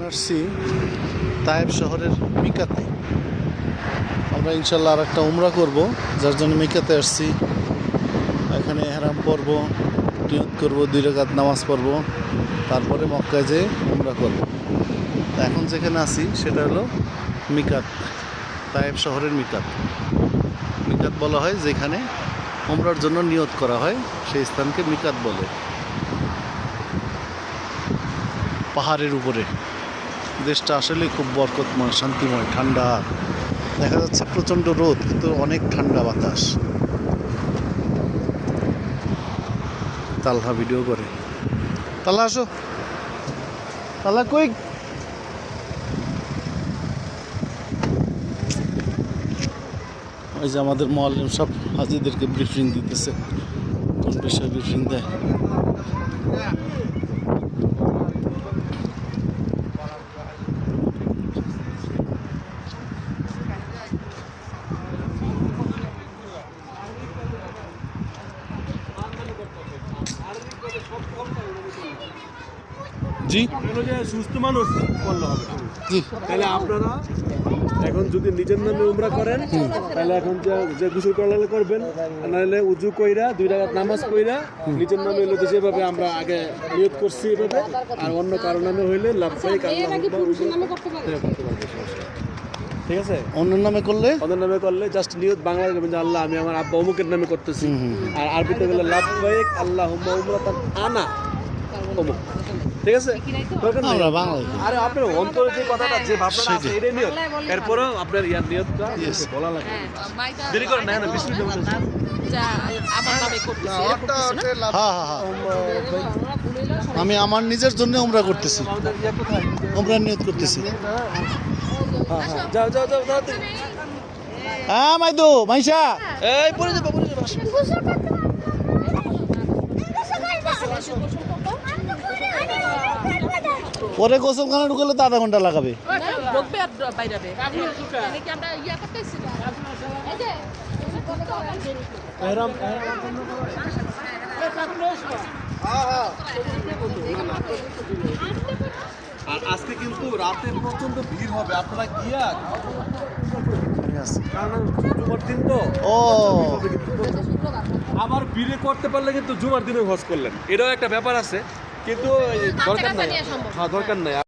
আসছি তায়েব শহরের মিকাতে। আমরা ইনশাল্লাহ আর একটা উমরা করবো, যার জন্য মিকাতে আসছি। এখানে এহরাম পরব, নিয়ত করব, 2 রাকাত নামাজ পড়ব, তারপরে মক্কায় যেয়ে উমরা করব। এখন যেখানে আছি সেটা হলো মিকাত, তায়েব শহরের মিকাত। মিকাত বলা হয় যেখানে উমরার জন্য নিয়ত করা হয়, সেই স্থানকে মিকাত বলে। পাহাড়ের উপরে, দেশটা আসলে খুব বরকতময়, শান্তিময়, ঠান্ডা। দেখা যাচ্ছে প্রচণ্ড রোদ, কিন্তু অনেক ঠান্ডা বাতাস। তালহা ভিডিও করে। তালহা আসো, তালহা কই? ওই যে আমাদের মুআল্লিম সব হাজিদেরকে ব্রিফিং দিতেছে, কোন বিষয়ে ব্রিফিং দেয়। জি সুস্থ মানুষ করলে হবে। জি, তাহলে আপনারা এখন যদি নিজের নামে উমরা করেন, তাহলে এখন যে গোসল করলে করবেন, নাহলে উজু কইরা 2 রাকাত নামাজ পড়া নিজের নামে হইলে তো যেভাবে আমরা আগে নিয়ত করছি এভাবে, আর অন্য কারো নামে হইলে লাভবাহিক ঠিক আছে। অন্যের নামে করলে, ওদের নামে করলে জাস্ট নিয়ত বাংলা করবেন যে আল্লাহ আমি আমার আব্বা অমুকের নামে করতেছি, আর আরবিতে গেলে লাভবাহিক আল্লাহুম্মা উমরাতান আনা অমুক। ঠিক আছে, আমরা বাংলায়। আরে আপনার অন্তরে যে কথাটা, যে ভাবনাটা আছে এটাই নিয়ত। এরপরও আপনার ইয়ার নিয়তটা বলা লাগে। দেরি করেন না, না বিসমিল্লাহ বলেন। হ্যাঁ হ্যাঁ হ্যাঁ, আমি আমার নিজের জন্য উমরা করতেছি, উমরা নিয়ত করতেছি। যাও যাও যাও যাও। হ্যাঁ মাইদু, মাইশা, এই পড়ে যাবো পড়ে যাবো। পরে গোসলখানা ঢুকলে তো আধা ঘন্টা লাগাবে। আর আজকে কিন্তু রাতে প্রচন্ড ভিড় হবে, আপনারা গিয়া কারণ জুমার দিন তো। ও, আবার ভিড়ে করতে পারলে কিন্তু জুমার দিনে হজ করলেন, এটাও একটা ব্যাপার আছে, কিন্তু দরকার নাই। হ্যাঁ দরকার নাই।